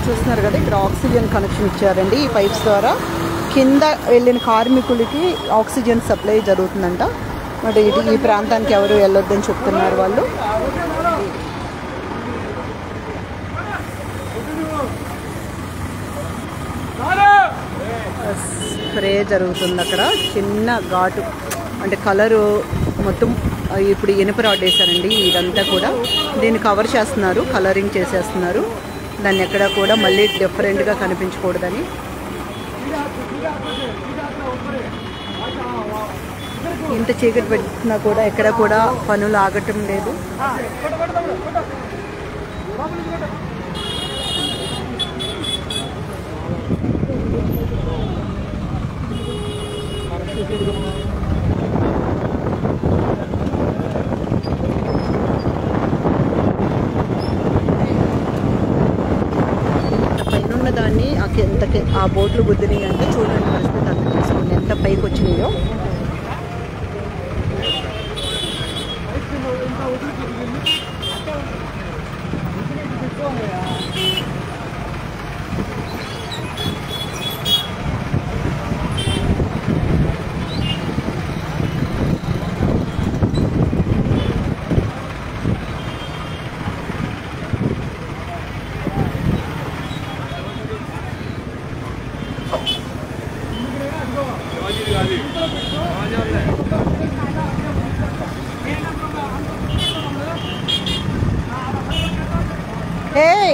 చూస్తున్నారు కదా, ఇక్కడ ఆక్సిజన్ కనెక్షన్ ఇచ్చారండి. ఈ పైప్స్ ద్వారా కింద వెళ్ళిన కార్మికులకి ఆక్సిజన్ సప్లై జరుగుతుందంట. మరి ఈ ప్రాంతానికి ఎవరు వెళ్ళొద్దని చెప్తున్నారు వాళ్ళు. స్ప్రే జరుగుతుంది అక్కడ. చిన్న ఘాటు అంటే కలరు మొత్తం ఇప్పుడు ఇనుప రాడ్ వేశారండి. ఇదంతా కూడా దీన్ని కవర్ చేస్తున్నారు, కలరింగ్ చేసేస్తున్నారు. దాన్ని ఎక్కడ కూడా మళ్ళీ డిఫరెంట్గా కనిపించకూడదని. ఇంత చీకటి పెట్టినా కూడా ఎక్కడ కూడా పనులు ఆగటం లేదు. పైన దాన్ని ఆ బోట్లు గుద్దినాయి అంటే చూడండి పరిస్థితి అంత చేసుకోండి ఎంత పైకి వచ్చినాయో.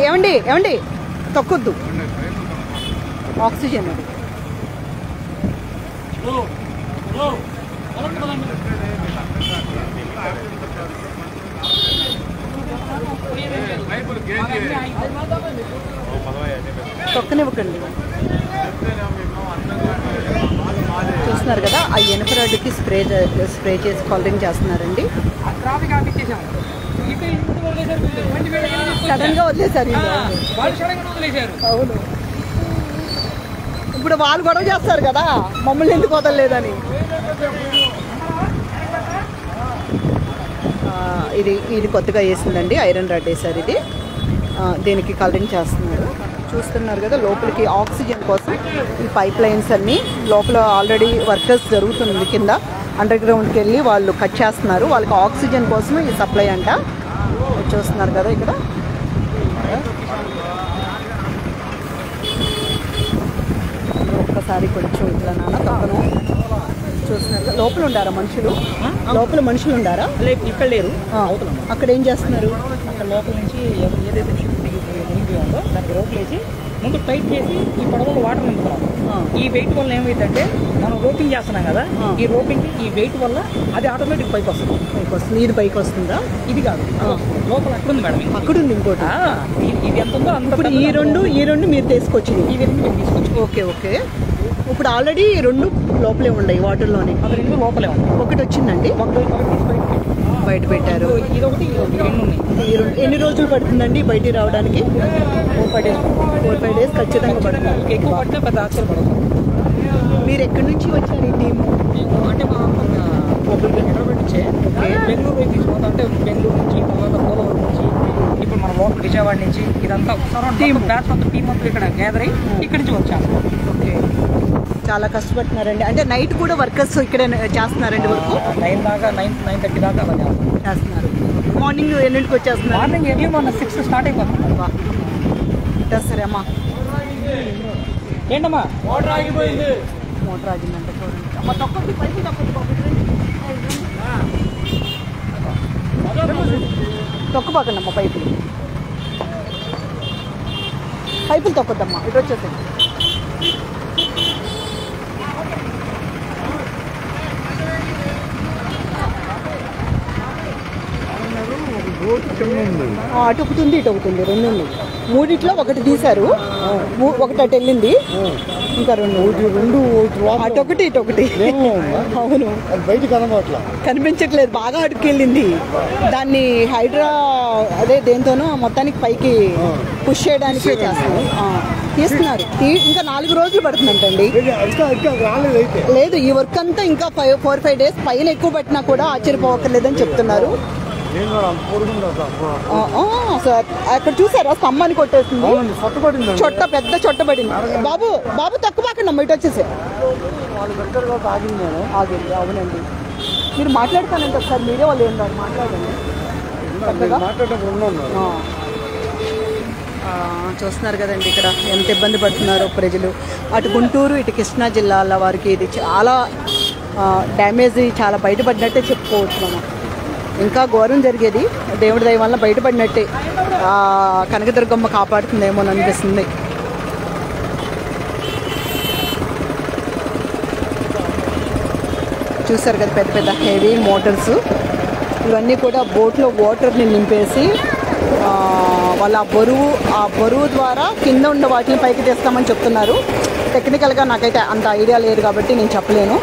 ఏమండి ఏమండి తొక్కొద్దు, ఆక్సిజన్ అది. తొక్కనివ్వకండి. చూస్తున్నారు కదా, ఆ ఇనుప రాడ్డుకి స్ప్రే చేసి కలరింగ్ చేస్తున్నారండి. సడన్ గా వదిలేశారు. అవును, ఇప్పుడు వాళ్ళు గొడవ చేస్తారు కదా మమ్మల్ని ఎందుకు వదలలేదని. ఇది కొత్తగా వేసిందండి, ఐరన్ రాడ్ వేశారు. ఇది దీనికి కలరింగ్ చేస్తున్నారు. చూస్తున్నారు కదా, లోపలికి ఆక్సిజన్ కోసం ఈ పైప్ లైన్స్ అన్నీ లోపల ఆల్రెడీ వర్కర్స్ జరుగుతుంది. కింద అండర్ గ్రౌండ్కి వెళ్ళి వాళ్ళు కట్ చేస్తున్నారు. వాళ్ళకి ఆక్సిజన్ కోసం ఈ సప్లై అంట. చూస్తున్నారు కదా ఇక్కడ. ఒక్కసారి కొంచెం ఇట్లా నాన్న పక్కన చూస్తున్నారు. లోపల ఉండారా మనుషులు? లోపల మనుషులు ఉండారా? ఇక్కడ లేరు, అక్కడ ఏం చేస్తున్నారు? అక్కడ లోపల నుంచి ఏదైతే మునిగి ఉందో దానికి రోప్ వేసి ముందు టైట్ చేసి ఈ పడవలో వాటర్ నింపుతున్నాం. ఈ వెయిట్ వల్ల ఏమైందంటే మనం రోపింగ్ చేస్తున్నాం కదా, ఈ రోపింగ్ ఈ వెయిట్ వల్ల అది ఆటోమేటిక్ పైకి వస్తుంది. ఇది పైకి వస్తుందా? ఇది కాదు, లోపల అక్కడ ఉంది మేడం, అక్కడ ఉంది ఇంకోటి. ఇది ఎంత ఉందో అంత. ఈ రెండు మీరు తీసుకొచ్చింది? ఈ రెండు మేము తీసుకొచ్చి. Okay okay. ఇప్పుడు ఆల్రెడీ 2 లోపలే ఉన్నాయి వాటర్లోనే. అది 2 లోపలే ఉంది. ఒకటి వచ్చిందండి, బయట పెట్టారు. ఇది ఒకటి, 2 ఉన్నాయి. ఎన్ని రోజులు పడుతుందండి బయటికి రావడానికి? 4-5 డేస్ ఖచ్చితంగా పడుతుంది. ఎక్కువ పడితే పెద్ద ఆశ్చర్య పడుతుంది. మీరు ఎక్కడి నుంచి వచ్చారు ఈ టీము? అంటే మా హైదరాబాద్ నుంచే బెంగళూరు పోయి తీసుకుంటాం. అంటే బెంగళూరు నుంచి, తర్వాత పోలవరం నుంచి, ఇప్పుడు మన లోకల్ విజయవాడ నుంచి ఇదంతా టీమ్ బ్యాచ్ మొత్తం టీం మొత్తం ఇక్కడ గ్యాదర్ అయ్యి ఇక్కడి నుంచి వచ్చాము. ఓకే, చాలా కష్టపడుతున్నారండి. అంటే నైట్ కూడా వర్కర్స్ ఇక్కడే చేస్తున్నారండి వర్క్? 9 దాకా, 9-9:30 దాకా అలా చేస్తున్నారు. మార్నింగ్ ఎన్నింటికి వచ్చేస్తున్నారు? మార్నింగ్ ఎర్లీ మార్నింగ్ 6 స్టార్ట్ అయిపోతుంది. సరే అమ్మా. ఏంటమ్మా మోటార్ ఆగిపోయింది? మోటార్ ఆగిందంటే చూడండి అమ్మ. తొక్కొద్దు, పైకి తొక్కొద్దు, తొక్కబాకండి అమ్మ. పైపులు తొక్కొద్దమ్మా, ఇటు వచ్చేసండి. అటు ఒకటి ఉంది, ఇటు ఒకటి ఉంది, రెండు ఉన్నాయి. మూడిట్లో ఒకటి తీశారు, ఒకటి అటు వెళ్ళింది, ఇంకా రెండు అటొకటి ఇటొకటి. అవును, కనిపించట్లేదు, బాగా అడుగుకెళ్ళింది. దాన్ని హైడ్రా అదే దేంతోనో మొత్తానికి పైకి పుష్ చేయడానికి తీస్తున్నారు. ఇంకా 4 రోజులు పడుతుందంటండి. లేదు, ఈ వర్క్ అంతా ఇంకా 4-5 days పైన ఎక్కువ పట్టినా కూడా ఆశ్చర్యపోవక్కర్లేదని చెప్తున్నారు. అక్కడ చూసారా స్తంభాన్ని కొట్టేస్తుంది, చొట్ట పెద్ద చొట్ట పడింది. బాబు బాబు తక్కువ అక్కడ ఇటు వచ్చేసే ఆగింది. అవునండి, మీరు మాట్లాడతానంటే ఒకసారి మీరే వాళ్ళు ఏం కాదు మాట్లాడండి. చూస్తున్నారు కదండి ఇక్కడ ఎంత ఇబ్బంది పడుతున్నారో ప్రజలు. అటు గుంటూరు ఇటు కృష్ణా జిల్లాల వారికి ఇది చాలా డ్యామేజ్, చాలా బయటపడినట్టే చెప్పుకోవచ్చు మనం. ఇంకా ఘోరం జరిగేది, దేవుడి దయ వల్ల బయటపడినట్టే. కనకదుర్గమ్మ కాపాడుతుందేమో అని అనిపిస్తుంది. చూసారు కదా పెద్ద పెద్ద హెవీ మోటార్స్, ఇవన్నీ కూడా బోట్లో వాటర్ని నింపేసి వాళ్ళ ఆ బరువు ద్వారా కింద ఉన్న వాటిని పైకి తెస్తామని చెప్తున్నారు. టెక్నికల్గా నాకైతే అంత ఐడియా లేదు కాబట్టి నేను చెప్పలేను.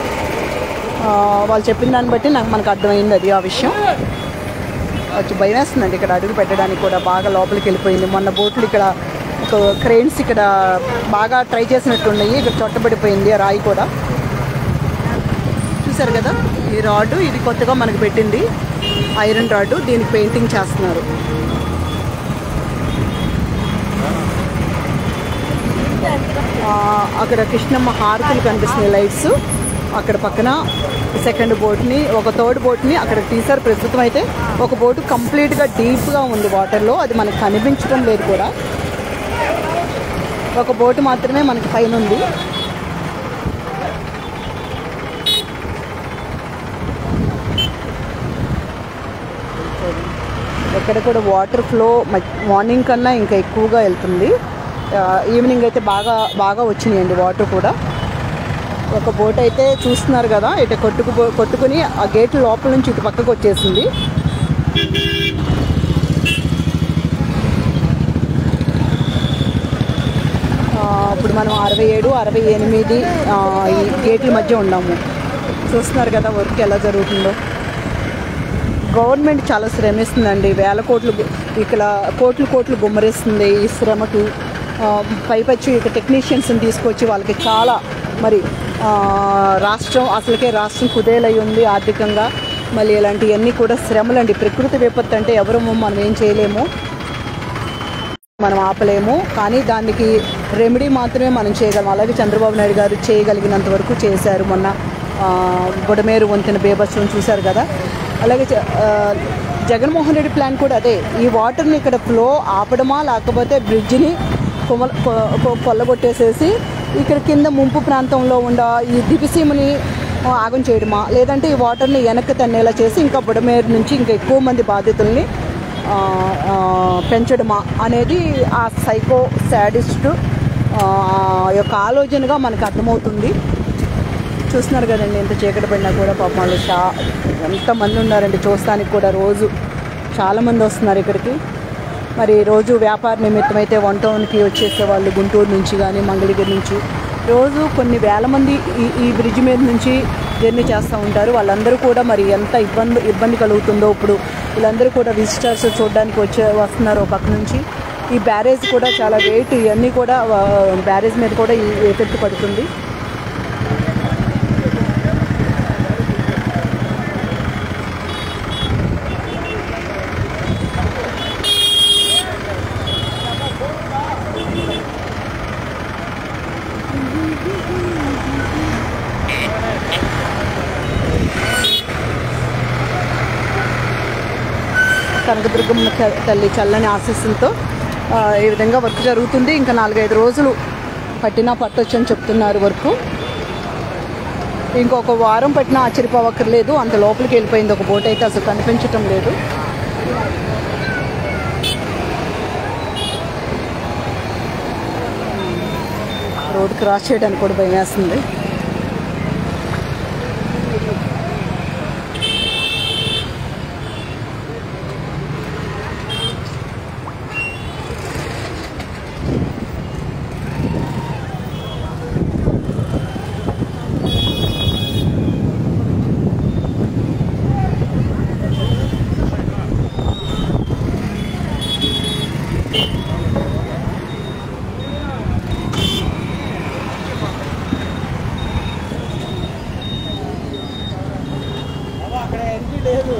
వాళ్ళు చెప్పిన దాన్ని బట్టి మనకు అర్థమైంది అది ఆ విషయం. అది భయం వేస్తుందండి ఇక్కడ అడుగు పెట్టడానికి కూడా, బాగా లోపలికి వెళ్ళిపోయింది. మొన్న బోట్లు ఇక్కడ క్రెయిన్స్ ఇక్కడ బాగా ట్రై చేసినట్టున్నాయి, ఇక్కడ చొట్టబడిపోయింది ఆ రాయి కూడా. చూసారు కదా ఈ రాడ్, ఇది కొత్తగా మనకు పెట్టింది ఐరన్ రాడ్, దీనికి పెయింటింగ్ చేస్తున్నారు. అక్కడ కృష్ణమ్మ హారతులు కనిపిస్తున్నాయి లైట్స్. అక్కడ పక్కన సెకండ్ బోట్ని, ఒక థర్డ్ బోట్ని అక్కడ తీశారు. ప్రస్తుతం అయితే ఒక బోటు కంప్లీట్గా డీప్గా ఉంది వాటర్లో, అది మనకు కనిపించడం లేదు కూడా. ఒక బోటు మాత్రమే మనకి పైన ఉంది. ఎక్కడ కూడా వాటర్ ఫ్లో మార్నింగ్ కన్నా ఇంకా ఎక్కువగా వెళ్తుంది. ఈవినింగ్ అయితే బాగా వచ్చినాయండి వాటర్ కూడా. ఒక బోట్ అయితే చూస్తున్నారు కదా ఇటు కొట్టుకుని ఆ గేట్ లోపల నుంచి ఇటు పక్కకు వచ్చేసింది. ఇప్పుడు మనం 67, 68 ఈ గేట్ల మధ్య ఉన్నాము. చూస్తున్నారు కదా వర్క్ ఎలా జరుగుతుందో. గవర్నమెంట్ చాలా శ్రమిస్తుందండి, వేల కోట్లు ఇక్కడ కోట్లు గుమ్మరిస్తుంది ఈ శ్రమకు. పైపచ్చి ఇక టెక్నీషియన్స్ని తీసుకొచ్చి వాళ్ళకి చాలా మరి రాష్ట్రం కుదేలై ఉంది ఆర్థికంగా. మళ్ళీ ఇలాంటివన్నీ కూడా శ్రమలండి. ప్రకృతి విపత్తు అంటే ఎవరు మనం ఏం చేయలేము, మనం ఆపలేము. కానీ దానికి రెమెడీ మాత్రమే మనం చేయగలం. అలాగే చంద్రబాబు నాయుడు గారు చేయగలిగినంత వరకు చేశారు. మొన్న బుడమేరు వంతెన బేబత్సం చూశారు కదా. అలాగే జగన్మోహన్ రెడ్డి ప్లాన్ కూడా అదే, ఈ వాటర్ని ఇక్కడ ఫ్లో ఆపడమా, లేకపోతే బ్రిడ్జిని కొల్లగొట్టేసేసి ఇక్కడ కింద ముంపు ప్రాంతంలో ఉన్న ఈ దివిసీమని ఆగం చేయడమా, లేదంటే ఈ వాటర్ని వెనక్కి తన్నేలా చేసి ఇంకా బుడమేరు నుంచి ఇంకా ఎక్కువ మంది బాధితుల్ని పెంచడమా అనేది ఆ సైకో శాడిస్ట్ యొక్క ఆలోచనగా మనకు అర్థమవుతుంది. చూస్తున్నారు కదండి ఎంత చీకటి పడినా కూడా పాపం వాళ్ళు ఎంతమంది ఉన్నారండి చూస్తానికి కూడా. రోజు చాలామంది వస్తున్నారు ఇక్కడికి. మరి రోజు వ్యాపార నిమిత్తం అయితే 1 టౌన్కి వచ్చేసే వాళ్ళు గుంటూరు నుంచి కానీ మంగళగిరి నుంచి రోజు కొన్ని వేల మంది ఈ బ్రిడ్జ్ మీద నుంచి జర్నీ చేస్తూ ఉంటారు. వాళ్ళందరూ కూడా మరి ఎంత ఇబ్బంది కలుగుతుందో ఇప్పుడు. వీళ్ళందరూ కూడా విజిటర్స్ చూడడానికి వస్తున్నారు పక్క నుంచి. ఈ బ్యారేజ్ కూడా చాలా వెయిట్, ఇవన్నీ కూడా బ్యారేజ్ మీద కూడా ఈ ఎఫెక్ట్ పడుతుంది. కనకదుర్గమ్మ తల్లి చల్లని ఆశీస్సులతో ఈ విధంగా వర్క్ జరుగుతుంది. ఇంకా 4-5 రోజులు పట్టొచ్చు అని చెప్తున్నారు వర్క్. ఇంకొక వారం పట్టినా ఆశ్చర్యపోవక్కర్లేదు, అంత లోపలికి వెళ్ళిపోయింది. ఒక బోట్ అయితే అసలు కనిపించటం లేదు. రోడ్ క్రాస్ చేయడానికి కూడా భయం వేస్తుంది. అక్కడ ఎంపీ లేదు.